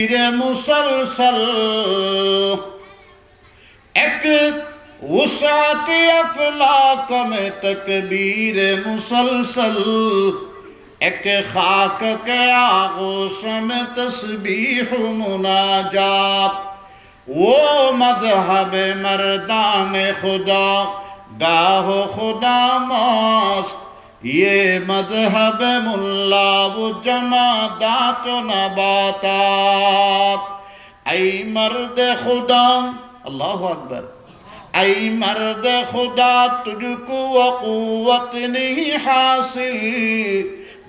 मुसलसल एक वुसात अफलाक में तकबीर मुसलसल एक खाक के आगोश में तस्बीह मुनाजात वो मज़हब मर्दान खुदा गाहो खुदा मस्त ये मज़हब मुल्ला वो जमादात नबातात ऐ मर्द खुदा अल्लाहु अकबर ऐ मर्द खुदा तुझको क़ुव्वत नहीं हासिल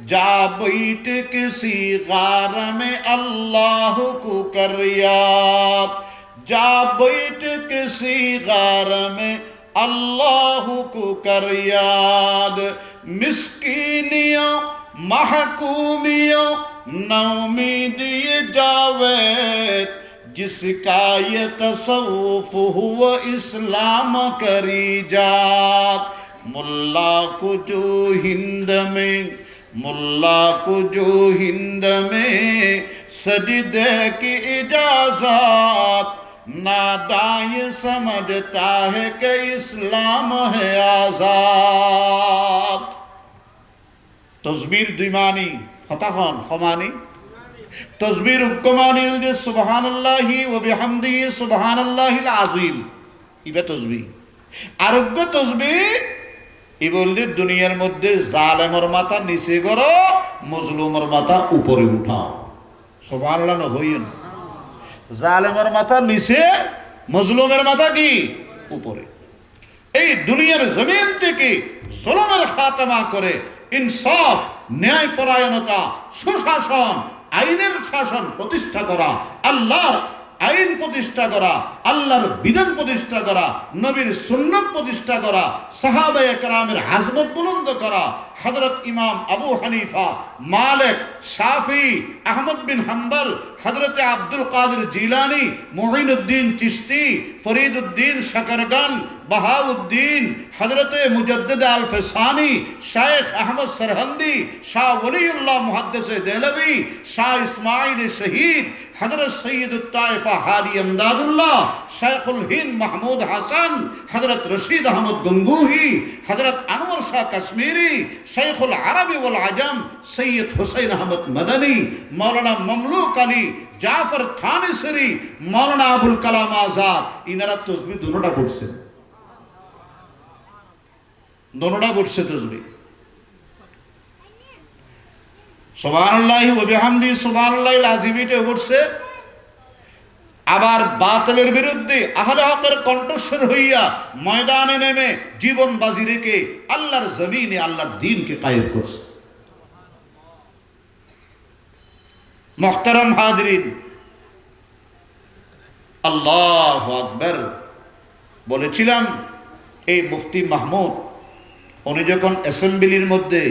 जा बैठ किसी गार में अल्लाह को कर याद जा बैठ किसी गार में अल्लाह को कर याद मिस्कीनियों महकूमियों नौमीदी जावेद जिसका ये तसव्वुफ हुआ इस्लाम करी जात मुल्ला को जो हिंद में सजदे की इजाजत नादाय समझता है कि इस्लाम है आजाद तस्बीर दुमानी फताखान खमानी तस्बीर उक्कमानी दे सुबहानाल्लाहि व बिहम्दिही सुबहानाल्लाहिल आज़ीम इबे तस्बीह आरोग्य तस्बीह ই বলতে দুনিয়ার মধ্যে জালেমের মাথা নিচে করো মজলুমের মাথা উপরে উঠাও সুবহানাল্লাহ না হইন জালেমের মাথা নিচে মজলুমের মাথা কি উপরে এই দুনিয়ার জমিন থেকে জুলুমের খাতমা করে ইনসাফ ন্যায় পরায়ণতা সুশাসন আইনের শাসন প্রতিষ্ঠা করা আল্লাহর আইন প্রতিষ্ঠা করা আল্লাহর বিধান প্রতিষ্ঠা করা নবীর সুন্নাত প্রতিষ্ঠা করা সাহাবায়ে কেরামের আজমত বুলন্দ করা হযরত ইমাম আবু হানিফা মালিক শাফি আহমদ বিন হাম্বল হযরত আব্দুল কাদের জিলানী মুঈনুদ্দিন চিশতি ফরিদউদ্দিন शकरगन बहाउद्दीन हजरत मुजद्दिद अल फसानी शेख अहमद सरहंदी शाह वलीउल्लाह मुहद्दिस देहलवी शाह इस्माइल शहीद हजरत सैयद ताइफा हादी अमदादुल्लाह शेखुल हिंद महमूद हसन हजरत रशीद अहमद गंगूही हजरत अनवर शाह कश्मीरी शेखुल अरबी वल अजम सैयद हुसैन अहमद मदनी मौलाना ममलूक अली जाफर थानेसरी मौलाना अबुल कलाम आजाद इनारा तस्बीह दोनोटा पढ़ছে दोनोटा पढ़ছে तस्बीह সুবহানাল্লাহি ওয়া বিহামদিহি সুবহানাল্লাহিল আযীমইতে পড়ছে আবার বাতিলের বিরুদ্ধে আহলে হকের কণ্ঠস্বর হইয়া ময়দানে নেমে জীবন বাজি রেখে আল্লাহর জমিনে আল্লাহর দ্বীনকে কায়েম করছে মুহতারাম হাজিরিন আল্লাহু আকবার বলেছিলাম এই মুফতি মাহমুদ উনি যখন অ্যাসেম্বলির মধ্যে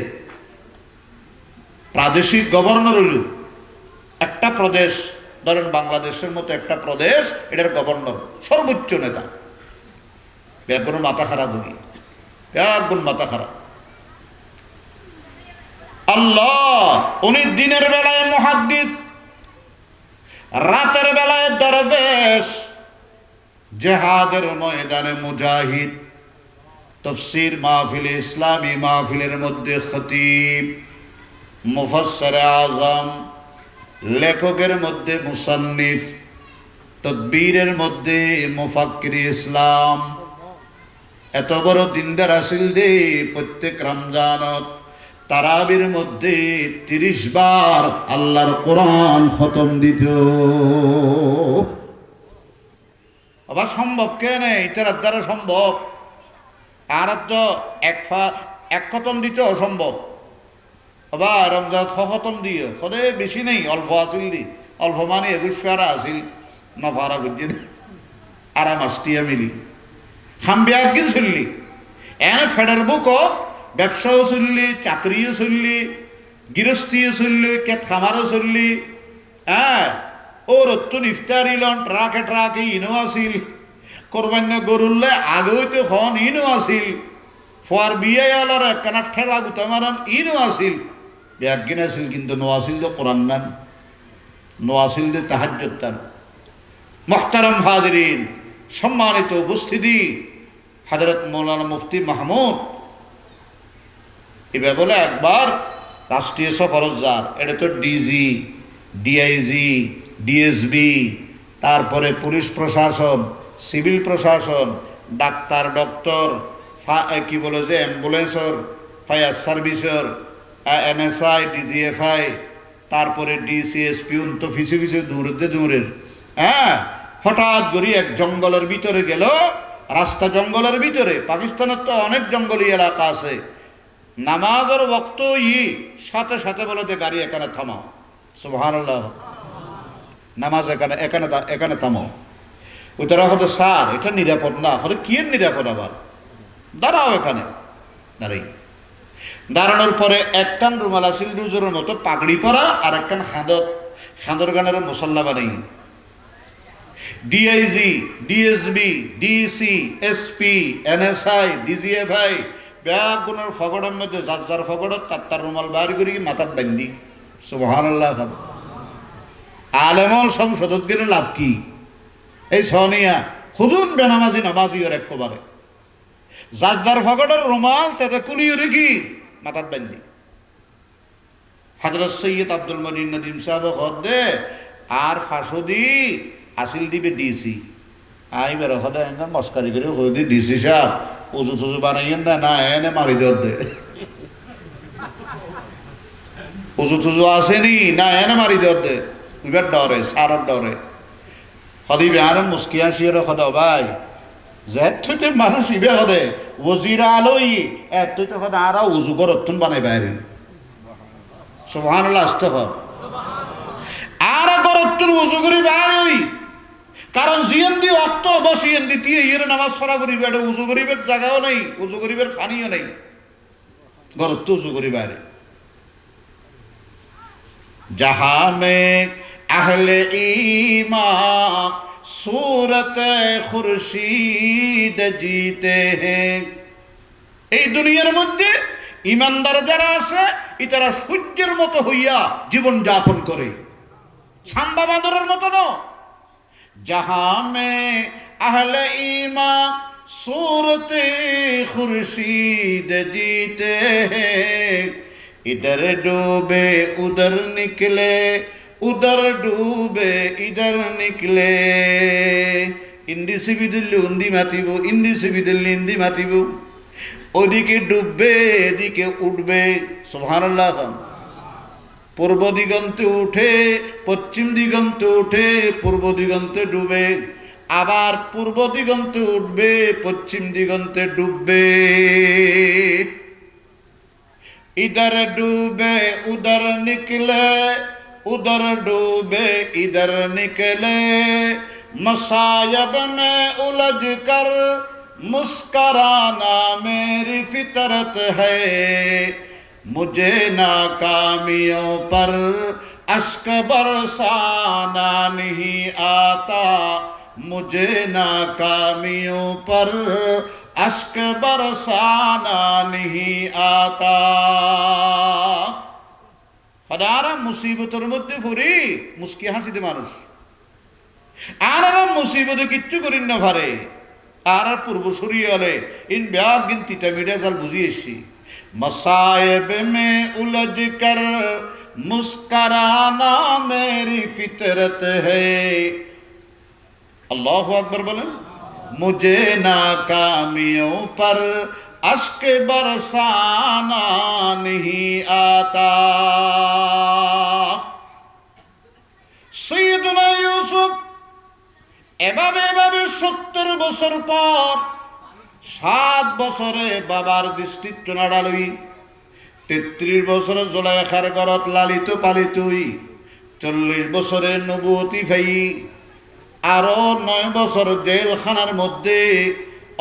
প্রাদেশিক গভর্নর হইল একটা প্রদেশ ধরেন বাংলাদেশের মতো একটা প্রদেশ এটার গভর্নর সর্বোচ্চ নেতা একগুণ মাথা খারাপ হই একগুণ মাথা খারাপ আল্লাহ উনি দিনের বেলায় মুহাদ্দিস রাতের বেলায় দরবেশ জিহাদের ময়দানে মুজাহিদ তফসির মাহফিল ইসলামী মাহফিলের মধ্যে খতিব মুফাসসির আযম লেখকের মধ্যে মুসান্নিফ তদবীরের মধ্যে মুফাক্কির ইসলাম এত বড় দিনদার আসিল দে প্রত্যেক রমজানত তারাবির মধ্যে 30 বার আল্লাহর কোরআন খতম দিত আবার সম্ভব কেন এটার দ্বারা সম্ভব আর তো এক খতম দিতে অসম্ভব আবার রমজান খতম দিয়ে সদে বেশি নেই অল্প আসিল দি অল্প মানে 21 ফেরা আসিল নফারা বুঝি আরাম আসটিয়া মিলি খাম্বিয়া একদিন চললি এনে ফেডার বুক ব্যবসাও চললি চাকরিও চললি গৃহস্থীও চললি কেত খামারও চললি হ্যাঁ ও রত্তুন ইফতারি লন ট্রাকে ট্রাকে ইনো আসিল কোরবান্য গরুল্লে আগেও তো খন ইনো আসিল ফর বিয়ে আলার একখানা ঠেলা গুতা মারান ইনো আসিল একদিন আসিল কিন্তু নো আসিল তো কোরআন নান নওয়াসিলদের তাহাজ্জুদ দান। মুহতারাম হাজিরিন, সম্মানিত উপস্থিতি, হযরত মৌলানা মুফতি মাহমুদ এবার বলে একবার রাষ্ট্রীয় সফরত যার, এটা তো ডিজি, ডিআইজি, ডিএসবি, তারপরে পুলিশ প্রশাসন, সিভিল প্রশাসন, ডক্টর, কি বলে যে অ্যাম্বুলেন্সর, ফায়ার সার্ভিসর, এনএসআই, ডিজিএফআই, তারপরে ডিসিএসপি, তো ফিসে ফিসে দূরের হ্যাঁ। হঠাৎ করে এক জঙ্গলের ভিতরে গেল, রাস্তা জঙ্গলের ভিতরে। পাকিস্তানের তো অনেক জঙ্গলি এলাকা আছে। নামাজের ওয়াক্ত সাথে সাথে বলে যে গাড়ি এখানে থামাও, সুবহানাল্লাহ, নামাজ এখানে থামাও। ওইটারা হতো স্যার এটা নিরাপদ না। হলে কি এর নিরাপদ? আবার দাঁড়াও এখানে। দাঁড়ানোর পরে একখান রুমাল আসিল দুজোরের মতো পাগড়ি পরা, আর একখান খাঁদর গানের মশল্লা বানাই। DIG, DSB, DC, SP, NSI, DGFI ব্যাগুনের ফগড়ের মধ্যে যার ফগড়ত তার রুমাল বার করি মাথার বান্ধি, সুবহানাল্লাহ। আলেমল সংসদত গেলে লাভ কি? এই সনিয়া খুদুন বেনামাজি নামাজি ওর একবারে যার ফগড়ের রুমাল তাতে কুলিয়ে রেখি মাথার বান্ধি। হযরত সৈয়দ আব্দুল মনিন নদীম সাহেব হদে আর ফাঁসদি আসিল দিবে ডিসি। আই বের হদে মস্কারি করে হদি ডিসি সাহেব উজু টুজু বানাইয়েন না এনে মারি দে, উজু টুজু আসেনি না এনে মারি দে। এবার ডরে, সারার ডরে হদি বেহারেন মুস্কিয়া শিয়র হদ ভাই যে তুই মানুষ ইবে হদে ওজিরা আলোই তুই তো হদ আর উজু কর অত্যন বানাই বাইরে, সুবহানাল্লাহ, আসতে হদ আর গরত্তুন উজু করি বাইরে। কারণ জিয়েন্দি অক্ত বসিয়েন্দি দিয়ে ইয়ের নামাজ পড়া করিবে, এটা উজু গরিবের জায়গাও নেই, উজু গরিবের ফানিও নেই, গরত্ব উজু করি বাইরে। जहां में अहले ईमान सूरत खुर्शीद जीते हैं। এই দুনিয়ার মধ্যে ইমানদার যারা আছে ইতারা সূর্যের মতো হইয়া জীবন যাপন করে, সাম্বা বাদরের মতো না। जहां में अहले ईमान सूरत खुर्शीद जीते हैं। इधर डूबे उधर निकले, उधर डूबे इधर निकले। इंदी सिबिदिल्ली उन्दी मातिबो, इंदी सिबिदिल्ली इंदी मातिबो। ওদিকে ডুববে এদিকে উঠবে, সুবহানাল্লাহ। পূর্ব দিগন্তে উঠে পশ্চিম দিগন্তে উঠে, পূর্ব দিগন্তে ডুবে, আবার পূর্ব দিগন্তে উঠবে পশ্চিম দিগন্তে ডুববে। इधर डूबे उधर निकले, उधर डूबे इधर निकले। मसायब में उलझ कर मुस्कराना मेरी फितरत है। मुझे नाकामियों पर अश्क बरसाना नहीं आता। मुझे नाकामियों पर अश्क बरसाना नहीं आता। খদারা মুসিবতের মধ্যে পড়ি মুস্কি হাসিতে মানুষ আর মুসিবতে কিচ্ছু করিন না পারে। আর পূর্ব সরিয়ে হলে ইন ব্যাগ গিন তিতা মিডিয়া জাল বুঝিয়ে এসছি। मसायब में उलझ कर मुस्कराना मेरी फितरत है। अल्लाह अकबर बोलें। मुझे नाकामियों पर अश्क बरसाना नहीं आता। सैयदना यूसुफ এভাবে 70 বছর পর 7 বছরে বাবার দৃষ্টিত্ব নাড়ালই, 33 বছরে জুলাইখার ঘরত লালিত পালিতই, 40 বছরে নবুয়তি ফাই, আরো 9 বছর জেলখানার মধ্যে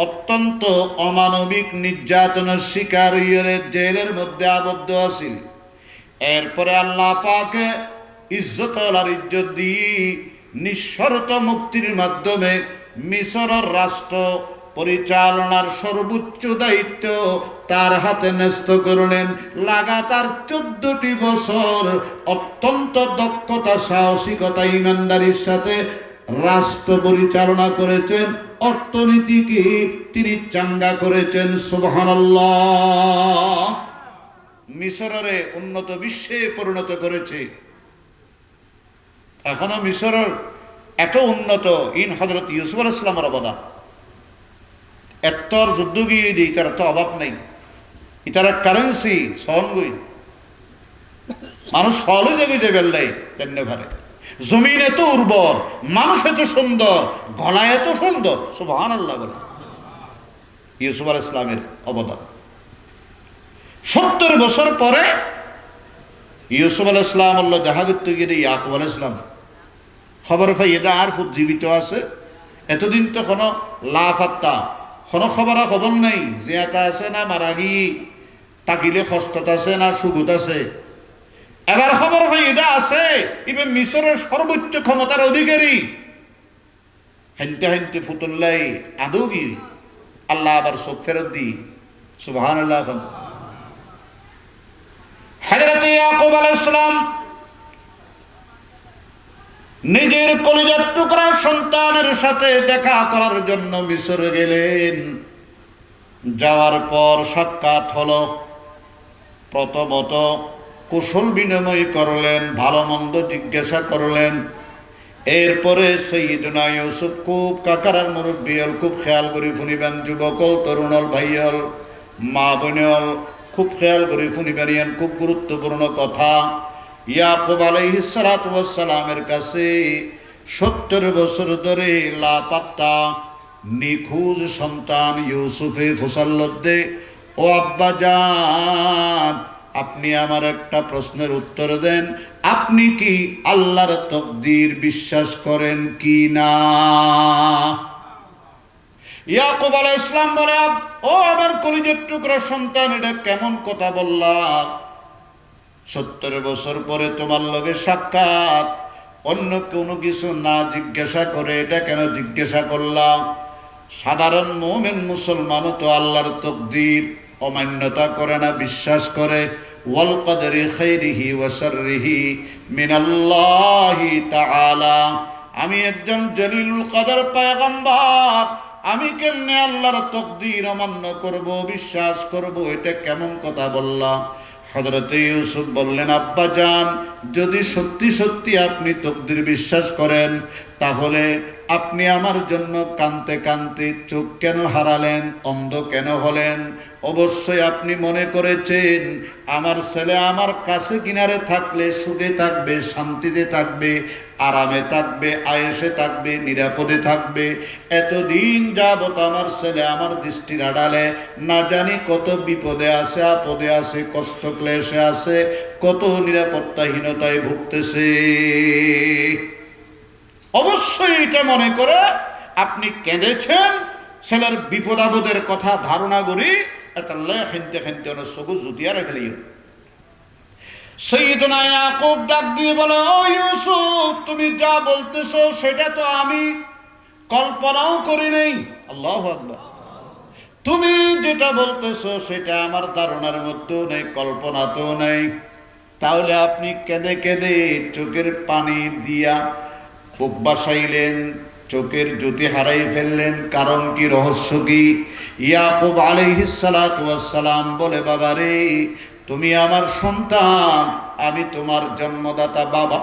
অত্যন্ত অমানবিক নির্যাতনের শিকার হইয়ে জেলের মধ্যে আবদ্ধ আছিল। এরপরে আল্লাহ পাকে ইজ্জত আর ইজ্জত দিয়ে নিঃশর্ত মুক্তির মাধ্যমে মিশরের রাষ্ট্র পরিচালনার সর্বোচ্চ দায়িত্ব তার হাতে ন্যস্ত করলেন। লাগাতার 14টি বছর অত্যন্ত দক্ষতা, সাহসিকতা, ইমানদারির সাথে রাষ্ট্র পরিচালনা করেছেন, অর্থনীতিকে তিনি চাঙ্গা করেছেন। সুবহানাল্লাহ। মিশরে উন্নত বিশ্বে পরিণত করেছে। এখনো মিশরের এত উন্নত ইন হযরত ইউসুফ আলাইহিস সালামের অবদান। এত্তর যুদ্ধ গিয়ে দিই, তার তো অভাব নেই। ইতারা কারেন্সি সহনগুই মানুষ ফলও জেগে যে বেল্লাই ধন্যবাদ। জমিন এত উর্বর, মানুষ এত সুন্দর, গলা এত সুন্দর। সুবহানাল্লাহ বলে ইউসুফ আলাইহিস সালামের অবদান। 70 বছর পরে ইউসুফ আলাইহিস সালাম আল্লাহ দেখা করতে গিয়ে ইয়াকুব আলাইহিস সালাম খবর পাই এদা আর ফুট জীবিত আছে। এতদিন তো কোনো লাফাত্তা, কোনো খবর নেই যে এটা আছে না মারা গিয়ে তাকিলে কষ্টত আছে না সুগুত আছে। এবার খবর পাই এদা আছে, ইবে মিশরের সর্বোচ্চ ক্ষমতার অধিকারী। হেনতে হেনতে ফুতুল্লাই আদৌ কি আল্লাহ আবার চোখ ফেরত দি। সুবহানাল্লাহ। হযরত ইয়াকুব আলাইহিস সালাম নিজের কলিজার টুকরা সন্তানের সাথে দেখা করার জন্য মিশরে গেলেন। যাওয়ার পর সাক্ষাৎ হলো। প্রথমত কুশল বিনিময় করলেন, ভালো মন্দ জিজ্ঞাসা করলেন। এরপরে সৈয়দনা ইউসুফ খুব কাকারার মুরব্বী হল, খুব খেয়াল করি শুনিবেন। যুবকল, তরুণল, ভাইয়ল, মা বোনল খুব খেয়াল করে শুনিবেন, খুব গুরুত্বপূর্ণ কথা। ইয়াকুব আলাইহিস সালাতু ওয়াস সালামের কাছে 70 বছর ধরে লাপাত্তা নিখোঁজ সন্তান ইউসুফে ফুসাল্লদে। ও আব্বা জান, আপনি আমার একটা প্রশ্নের উত্তর দেন, আপনি কি আল্লাহর তকদির বিশ্বাস করেন কি না? ইয়াকুব আলাইহিস সালাম বলে, ও আমার কলিজার টুকরা সন্তান, এটা কেমন কথা বললা? 70 বছর পরে তোমার লগে সাক্ষাৎ, অন্য কোনো কিছু না জিজ্ঞাসা করে এটা কেন জিজ্ঞাসা করলাম? সাধারণ মুমিন মুসলমানও তো আল্লাহর তকদির অমান্যতা করে না, বিশ্বাস করে। ওয়াল কদরি খাইরিহি ওয়া শাররিহি মিনাল্লাহি তাআলা। আমি একজন জলিলুল কদর পয়গম্বর, আমি কেমনে আল্লাহর তকদির অমান্য করব, বিশ্বাস করব? এটা কেমন কথা বললাম? হযরত ইউসুফ বললেন, আব্বা জান, যদি সত্যি সত্যি আপনি তকদির বিশ্বাস করেন, তাহলে আপনি আমার জন্য কাঁদতে কাঁদতে চোখ কেন হারালেন, অন্ধ কেন হলেন? অবশ্যই আপনি মনে করেছেন আমার ছেলে আমার কাছে কিনারে থাকলে সুখে থাকবে, শান্তিতে থাকবে, আরামে থাকবে, আয়েশে থাকবে, নিরাপদে থাকবে। এতদিন যাবত আমার ছেলে আমার দৃষ্টির আড়ালে না জানি কত বিপদে আছে, আপদে আছে, কষ্ট ক্লেশে আছে, কত নিরাপত্তাহীনতায় ভুগতেছে। অবশ্যই এটা মনে করে আপনি কেঁদেছেন, ছেলের বিপদ আপদের কথা ধারণা করি এটা খেনতে খেনতে অনেক সবুজ জুতিয়া রেখে। সৈয়দনা ইয়াকুব ডাক দিয়ে বলে, ও ইউসুফ, তুমি যা বলতেছো সেটা তো আমি কল্পনাও করি নাই। আল্লাহু আকবার। তুমি যেটা বলতেছো সেটা আমার ধারণার মধ্যেও নেই, কল্পনাতেও নেই। তাহলে আপনি কেঁদে কেঁদে চোখের পানি দিয়া বুক বাসাইলেন, চোখের জ্যোতি হারাই ফেললেন, কারণ কি, রহস্য কি? ইয়াকুব আলাইহিস সালাতু ওয়াস সালাম বলে, বাবা রে, তুমি আমার সন্তান, আমি তোমার জন্মদাতা বাবা।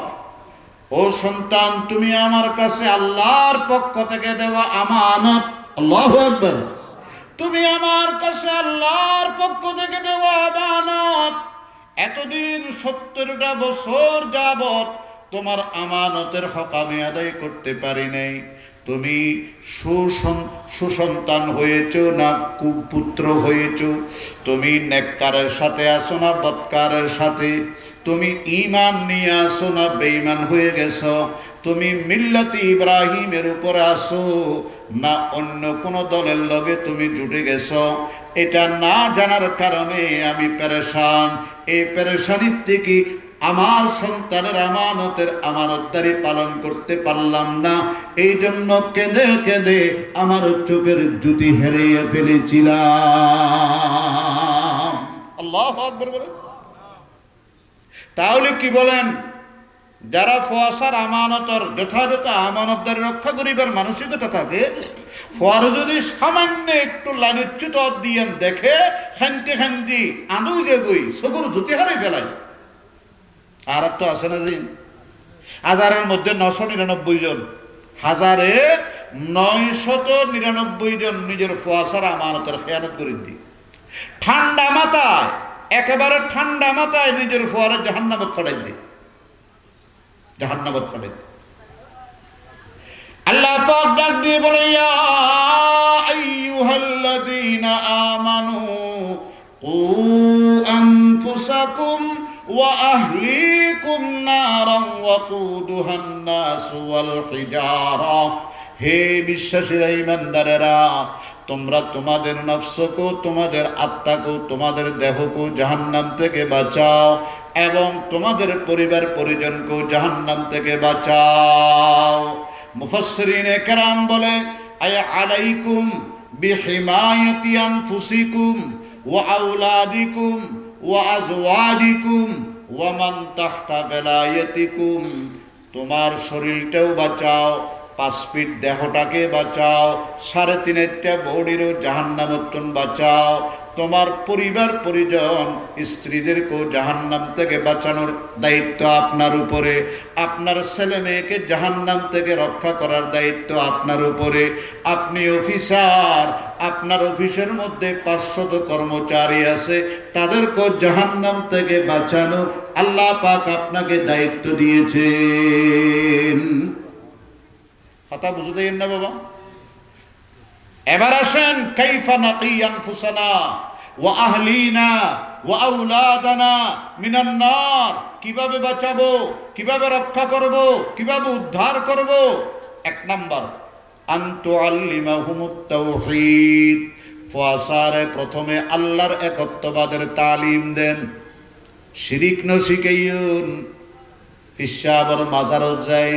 ও সন্তান, তুমি আমার কাছে আল্লাহর পক্ষ থেকে দেওয়া আমানত। আল্লাহু আকবার। তুমি আমার কাছে আল্লাহর পক্ষ থেকে দেওয়া আমানত। এতদিন 70টা বছর যাবত তোমার আমানতের হক আমি আদায় করতে পারি নাই। তুমি সুসন্তান হয়েছ না কুপুত্র হয়েছ? তুমি নেককারের সাথে আসো না বদকারের সাথে? তুমি ঈমান নিয়ে আসো না বেঈমান হয়ে গেছো? তুমি মিল্লাতি ইব্রাহিমের উপরে আসো না অন্য কোনো দলের লগে তুমি জুটে গেছো? এটা না জানার কারণে আমি পেরেশান। এই পেরেশানির থেকে আমার সন্তানের আমানতের আমানতদারি পালন করতে পারলাম না, এই জন্য কেঁদে কেঁদে আমার চোখের জ্যোতি হারিয়ে ফেলেছিলাম। আল্লাহু আকবার বলেন। তাহলে কি বলেন, যারা ফোয়াসার আমানতর যথাযথ আমানতদারি রক্ষা করিবার মানসিকতা থাকে, ফোয়ার যদি সামান্য একটু লাইনচ্যুত দিয়েন দেখে খান্তি খান্তি আদৌ যে গই সগুর জ্যোতি হারাই ফেলাই। আর তো আছে না যে হাজারের মধ্যে 999 জন, 999 জন নিজের ফোয়াসার আমানতের খেয়ানত করে দি ঠান্ডা মাথায়, একেবারে ঠান্ডা মাথায় নিজের ফোয়ারে জাহান্নামত ফাটাই দি, জাহান্নামত ফাটাই দি। আল্লাহ পাক ডাক দিয়ে বলে, ইয়া আইয়ুহাল্লাযীনা আমানু কু আনফুসাকুম ওয়া আহলিকুম নারান ওয়াকুদুহান নাস ওয়াল হিজারা। হে বিশ্বাসীরা, ঈমানদারেরা, তোমরা তোমাদের নফসকে, তোমাদের আত্মাকে, তোমাদের দেহকে জাহান্নাম থেকে বাঁচাও এবং তোমাদের পরিবার পরিজনকে জাহান্নাম থেকে বাঁচাও। মুফাসসিরিনে কেরাম বলে, আয়া আলাইকুম বিহিমায়াতি আনফুসিকুম ওয়া আওলাদিকুম ওয়া আজওয়াজিকুম ওয়া মান তাহতা বেলায়াতিকুম। তোমার শরীরটাও বাঁচাও, 5 ফিট দেহটাকে বাঁচাও, 3.5টা বডিরও জাহান্নামতন বাঁচাও, তোমার পরিবার পরিজন স্ত্রীদেরকেও জাহান্নাম থেকে বাঁচানোর দায়িত্ব আপনার উপরে, আপনার ছেলে মেয়েকে জাহান্নাম থেকে রক্ষা করার দায়িত্ব আপনার উপরে। আপনি অফিসার, আপনার অফিসের মধ্যে 500 কর্মচারী আছে, তাদেরকেও জাহান্নাম থেকে বাঁচানো আল্লাহ পাক আপনাকে দায়িত্ব দিয়েছেন। কথা বুঝতে না বাবা? এবার আসেন, কাইফা নাকি আনফুসানা ওয়া আহলিনা ওয়া আওলাদানা মিনান নার। কিভাবে বাঁচাবো, কিভাবে রক্ষা করব, কিভাবে উদ্ধার করব? 1 নাম্বার, আনতুআল্লিমাহুমুত তাওহীদ। ফোয়াসারে প্রথমে আল্লাহর একত্ববাদের তালিম দেন, শিরিক ন শিখাইউন। ফিসাবর মাজারত যাই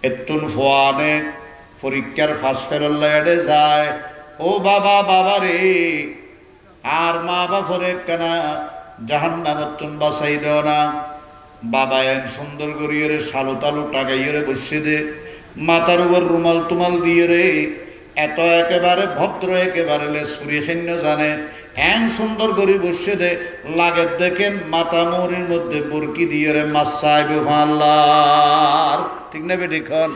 এতুন ফোয়ানে পরীক্ষার ফার্স্ট ফেল লাইডে যায়, ও বাবা বাবা রে, আর মা বাপরে কেনা জাহান্নামতন বাঁচাই দেও না। বাবা এন সুন্দর করিয়ে রে শালু তালু টাকাইয়ে রে বসে দে, মাথার উপর রুমাল তুমাল দিয়ে রে, এত একেবারে ভদ্র, একেবারে লেসুরি সৈন্য জানে, এন সুন্দর করে বসে দে। লাগে দেখেন মাথা মৌরির মধ্যে বরকি দিয়ে রে মাছ সাহেব আল্লাহর, ঠিক না বেটি? খন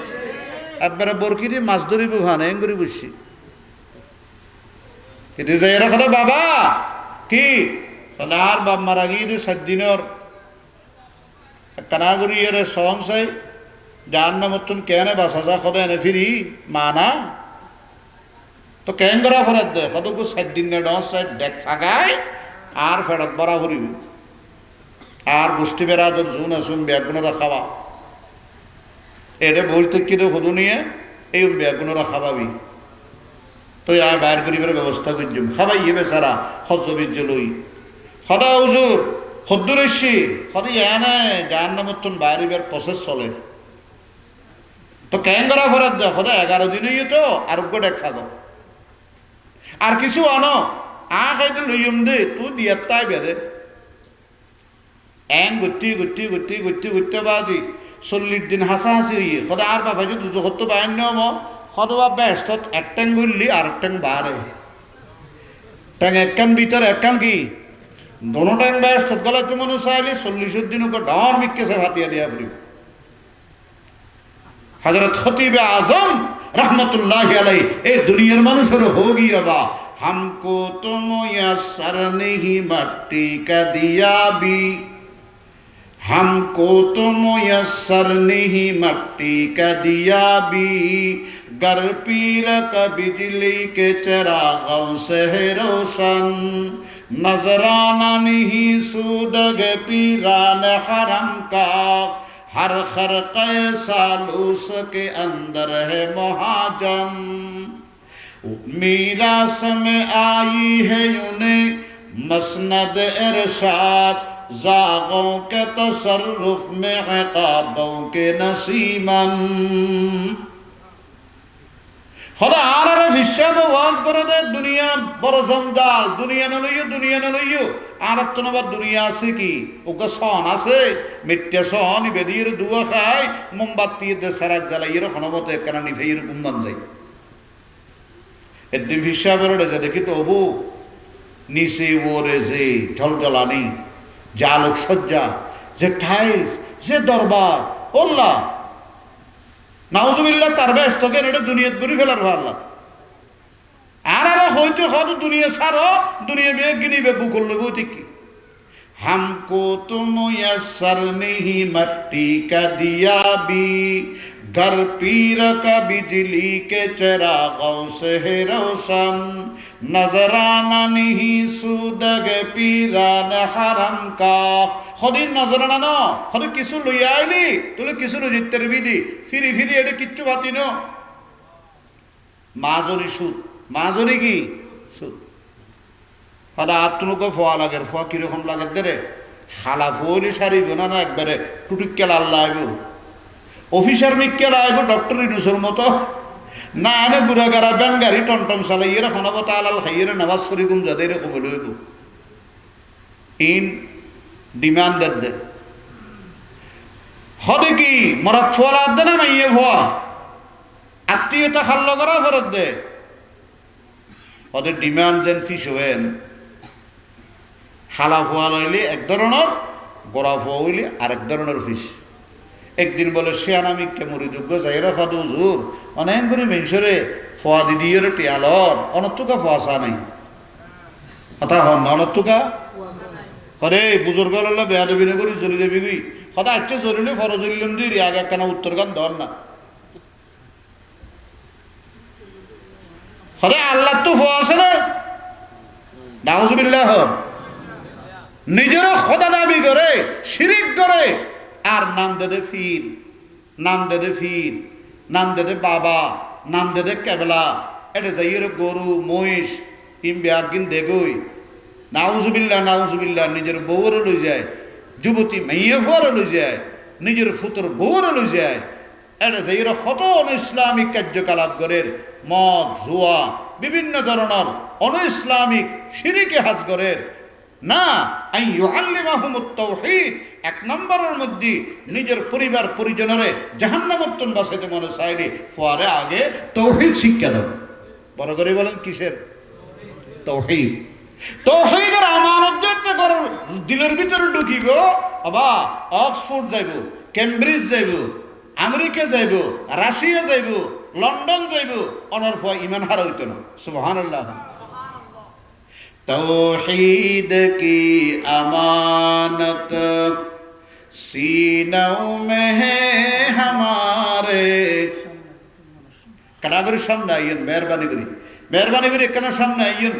একবারে বরকি দিয়ে মাছ ধরিব ভান এন করে বসছি। কিন্তু যে এরা কথা বাবা কি আর বাপ মারা গিয়ে দিয়ে 7 দিনের কানাগুড়ি এর সহন চাই জাহান্নামতন কেনে বাসা যা সদায় এনে ফিরি মানা তো কেন করা ফেরত দে সদকু 7 দিন ডেক ফাগাই আর ফেরত বরা ভরিব। আর গোষ্ঠী বেড়াদর জুন আসুন ব্যাগুণরা খাওয়া এটা বলতে কি সদু নিয়ে এই ব্যাগুণরা খাওয়াবি তো আর বাইর করিবার ব্যবস্থা করছুম খাবাইয়ে বেচারা সজ্জবীর্য লই সদা হুজুর সদ্দুর এসছি সদি এনে জাহান্নামতন বাইরিবার প্রসেস চলে তো কেন করা ফেরত দে সদা 11 দিনই তো আরোগ্য ডেক ফাগ আর কিছু আন খাইতে লইম দে তুই দিয়ে তাই বেদে এন গতি গতি গতি গতি গতি বাজি 40 দিন হাসাহাসি হইয়ে সদা আর বাবা যদি জগত বাইন নেব সদবা ব্যস্তত একটাং গলি আর একটাং বারে টাং একখান ভিতরে একখান কি দোনো টাং ব্যস্তত গলা তো মনে চাইলে 40 দিন ডর মিক্কেছে ভাতিয়া দিয়া পড়িব। হযরত খতিবে আজম रहमतुल्लाहि अलैहि ए दुनियार मानुषेर हो गया बा हमको तो मुयस्सर नहीं मट्टी का दिया भी हमको तो मुयस्सर नहीं मट्टी का दिया भी गर पीर का बिजली के चिरागों से है रोशन नजराना नहीं सूदग पीरान हरम का हर खरक़े सालूस के अंदर है महाजन मीरास में आई है उन्हें मसनद इरशाद जागों के तसर्रुफ में इक़ाबों के नसीमन হলে আর হিসাবে ওয়াজ করে দে দুনিয়া বড় জঞ্জাল দুনিয়া নলইও আর তো নবার দুনিয়া আছে কি ওকে সন আছে মিথ্যা সন বেদির দুয়া খায় মোমবাতি দে সারাক জ্বালাইয়ের হনমতে কেন নিফেইর গুম্বান যায় একদিন হিসাবের যা দেখি তো অবু নিচে ওরে যে ঝলঝলানি যে আলোকসজ্জা যে টাইলস যে দরবার ওল্লা নাউজুবিল্লাহ তার ব্যস্ত কেন এটা দুনিয়াত ঘুরি ফেলার ভাল্লা আর হয়তো হয়তো দুনিয়া ছাড়ো দুনিয়া বিয়ে গিনিবে বুকল নেবো ঠিক কি हमको तो मुयस्सर नहीं मट्टी का दिया भी घर पीर का बिजली के चिरागों से है रोशन नजराना नहीं सूदग पीरान हरम का हदिन नजराना न हदिन किसु लइया आइली तुले किसु लजित्तर बिदी फिरी फिरी एडे किच्छु बाती न মাজনি সুদ মাজনি কি সুদ হদা আত্মনুকে ফোয়া লাগের ফোয়া কিরকম লাগের দে রে হালা ফোয়ারি সারিব না না একবারে টুটুক্কেল আল্লাহ আইব অফিসার মিক্কেল আইব ডক্টর ইনুসের মতো না এনে গুড়াগাড়া ব্যান গাড়ি টমটম চালাই এরা খনবতা আলাল খাইয়ের নামাজ করি গুম যাদের এরকম লইব ইন ডিমান্ড দে হদে কি মরাত ফোয়ালা দে না মাইয়ে ফোয়া আত্মীয়তা খাল্ল করা ফেরত দে ওদের ডিমান্ড যেন ফিস হয়েন হালা ফোয়া লইলে এক ধরনের গোড়া ফোয়া হইলে আরেক ধরনের ফিস একদিন বলে শিয়ানামিককে মরিযোগ্য যাইরা খাদু জোর অনেক করে মেনসরে ফোয়া দিদিয়ের টিয়ালর অনত্তুকা ফোয়া চা নাই কথা হন অনত্তুকা হরে বুজুর্গ লল্লা বেয়া দেবী না করি চলে যাবি গই সদা আচ্ছা জরুরি ফরজ উল্লম দিয়ে আগে একখানা উত্তর গান ধর না হরে আল্লাহ তো ফোয়া আছে না নাউজুবিল্লাহ নিজেরও খোদা দাবি করে শিরিক করে আর নাম দেদে ফির নাম দেদে ফির নাম দেদে বাবা নাম দেদে কেবলা এটা যাইয়ের গরু মহিষ ইমবে একদিন দেখই নাউজুবিল্লাহ নিজের বউরে লই যায় যুবতী মেয়ে ফুয়ারে লই যায় নিজের ফুতর বউরে লই যায় এটা যাইয়ের কত ইসলামিক কার্যকলাপ করে মদ জুয়া বিভিন্ন ধরনের অন ইসলামিক শিরিকে হাজ করে না আইয়ুআল্লিমাহুমুত তাওহীদ এক নম্বরের মধ্যে নিজের পরিবার পরিজনরে জাহান্নামত্তন বাঁচাইতে মনে চাইলে ফোয়ারে আগে তাওহীদ শিক্ষা দাও বড় করে বলেন কিসের তাওহীদ তাওহীদের আমানত দিতে কর দিলের ভিতরে ঢুকিব আবা অক্সফোর্ড যাইব কেমব্রিজ যাইব আমেরিকা যাইব রাশিয়া যাইব লন্ডন যাইব অনর ফোয়া ইমান হারা হইতো না সুবহানাল্লাহ तौहीद की अमानत सीनों में है हमारे कलागर सामने आइयन मेहरबानी करी कना सामने आइयन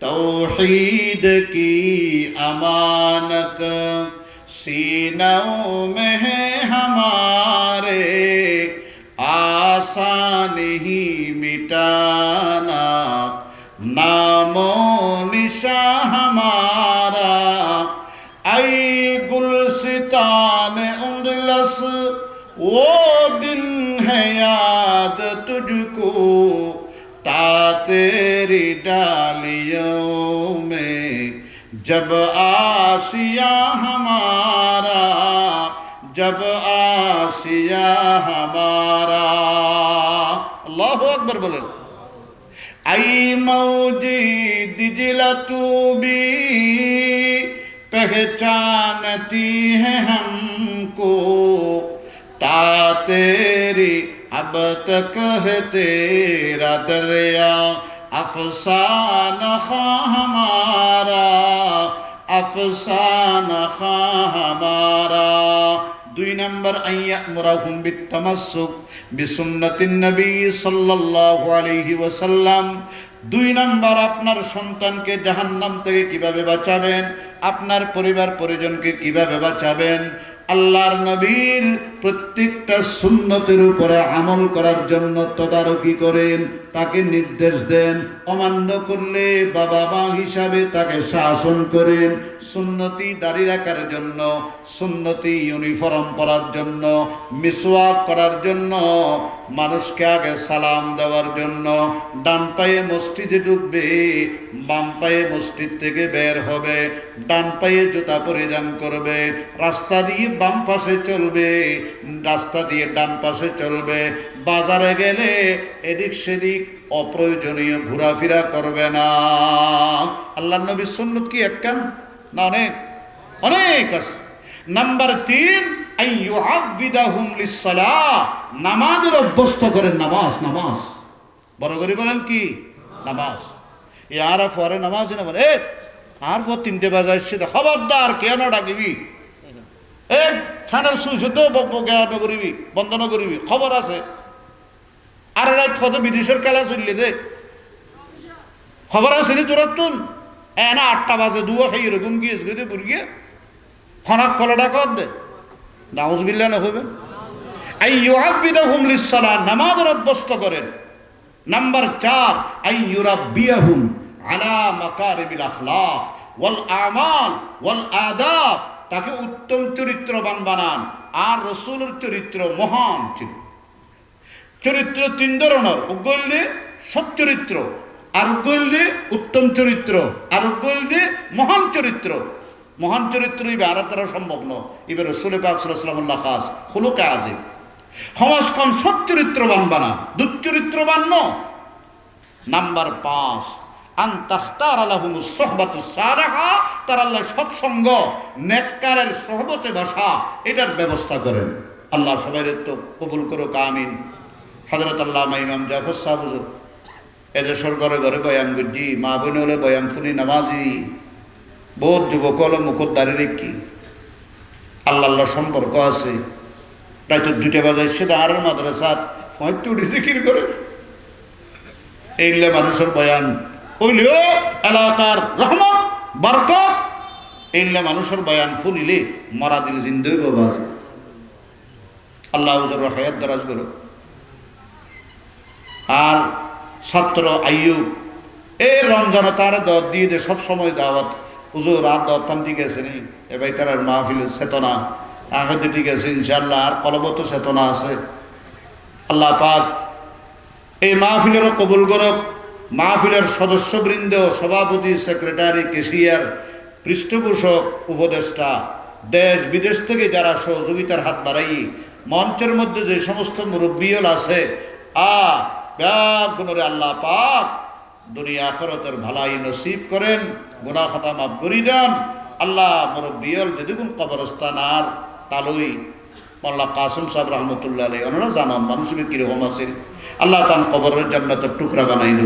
तौहीद की अमानत सीनों में है हमारे आसान ही मिटाना नामो निशा हमारा आई गुलसितान उंदलस वो दिन है याद तुझको ता तेरी डालियों में जब आसिया हमारा अल्लाहु अकबर बोलें आई मौजी दिजला तू भी पहचानती है हमको ता तेरी अब तक है तेरा दरिया अफसाना हमारा दुई नंबर अय्यामुरहुम बित्तमस्सुक बिसुन्नतिन नबी सल्लल्लाहु अलैहि वसल्लम দুই নম্বর আপনার সন্তানকে জাহান্নাম থেকে কিভাবে বাঁচাবেন আপনার পরিবার পরিজনকে কিভাবে বাঁচাবেন আল্লাহর নবীর প্রত্যেকটা সুন্নতের উপরে আমল করার জন্য তদারকি করেন, তাকে নির্দেশ দেন, অমান্য করলে বাবা মা হিসাবে তাকে শাসন করেন। সুন্নতি দাড়ি রাখার জন্য, সুন্নতি ইউনিফর্ম পরার জন্য, মিসওয়াক করার জন্য, মানুষকে আগে সালাম দেওয়ার জন্য, ডান পায়ে মসজিদে ঢুকবে, বাম পায়ে মসজিদ থেকে বের হবে, ডান পায়ে জুতা পরিধান করবে, রাস্তা দিয়ে বাম পাশে চলবে, রাস্তা দিয়ে ডান পাশে চলবে, বাজারে গেলে এদিক সেদিক অপ্রয়োজনীয় ঘোরাফেরা করবে না। আল্লাহর নবীর সুন্নত কি একখান না? অনেক অনেক আছে। নাম্বার 3, আইয়ুআব্বিদাহুম লিস-সালাহ, নামাজের অভ্যস্ত করেন। নামাজ, নামাজ বড় করে বলেন কি? নামাজ। ইয়ারা পরে নামাজ না বলে আর পর 3টে বাজায় সে খবরদার কেন ডাকিবি, ফ্যানের সুইচ নগরিবি, বন্ধ নগরিবি, খবর আছে। আর রাত কত বিদেশের খেলা চললে দে খবর আছে নি তোর তুন না 8টা বাজে দুয়া খাই এরকম গিয়েছে গেছে বুড়িয়ে খনাক কলটা কর দে নাউজুবিল্লাহ না হইবেন। আইয়ুআব্বিদাহুম লিস-সালাহ, নামাজের অভ্যস্ত করেন। নাম্বার 4, আইয়ুরাব্বিয়াহুম আলা মাকারিমিল আখলাক ওয়াল আমাল ওয়াল আদাব, তাকে উত্তম চরিত্রবান বানান। আর রাসূলের চরিত্র মহান ছিল। চরিত্র 3 ধরনের, উগলদে সৎ চরিত্র, আর উগলদে উত্তম চরিত্র, আর উগলদে মহান চরিত্র। মহান চরিত্র ইবে আর দ্বারা সম্ভব নয়। ইবে রাসূল পাক সাল্লাল্লাহু আলাইহি ওয়াসাল্লাম খাস খুলুকে আজিম। সমাজখন সৎ চরিত্রবান বানা, দুশ্চরিত্রবান ন। নাম্বার 5, আন তাখতারা লাহুমুস সুহবাতুস সালিহা, তার আল্লাহ সৎসঙ্গ নেককারের সোহবতে বসা এটার ব্যবস্থা করেন। আল্লাহ সবাইরে তো কবুল করুক, আমিন। হযরত আল্লামা ইমাম জাফর সাহেব হুজুর এদেশের ঘরে ঘরে বয়ান করছি, মা বোন হলে বয়ান শুনি, নামাজি বহুত যুবক হলো মুখর দাঁড়িয়ে রেখি আল্লাহ সম্পর্ক আছে। প্রায় তো 2টা বাজায় সে আর মাদ্রাসাত হয়তো উঠে জিকির করে। এইগুলা মানুষের বয়ান ওইলেও এলাকার রহমত বরকত, এইগুলা মানুষের বয়ান শুনিলে মারা দিল জিন্দই বাবা। আল্লাহ হুজুর হায়াত দারাজ করো। আর ছাত্র আইয়ুব এই রমজানে তার দর দিয়ে দে সবসময় দাওয়াত, হুজুর আর দরতাম ঠিক আছে নি এবার তার মাহফিল চেতনা আগে ঠিক আছে ইনশাল্লাহ, আর কলবত চেতনা আছে। আল্লাহ পাক এই মাহফিলেরও কবুল করক। মাহফিলের সদস্যবৃন্দ, সভাপতি, সেক্রেটারি, কেশিয়ার, পৃষ্ঠপোষক, উপদেষ্টা, দেশ বিদেশ থেকে যারা সহযোগিতার হাত বাড়াই, মঞ্চের মধ্যে যে সমস্ত মুরব্বিয়ল আছে, ব্যাগুণরে আল্লাহ পাক দুনিয়া আখিরাতের ভালাই নসিব করেন, গুনাহ খাতা মাফ করি দেন। আল্লাহ মুরব্বিয়ল যেদিন কবরস্থান আর তালুই মোল্লা কাসিম সাহেব রহমতুল্লাহ আলাইহি ওনারা জানান মানুষের কিরকম আছে। আল্লাহ তাআলা কবরের জান্নাতের টুকরা বানাইল,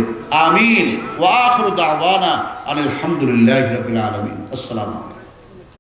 আমিন। ওয়া আখিরু দাওয়ানা আলহামদুলিল্লাহি রাব্বিল আলামিন। আসসালামু আলাইকুম।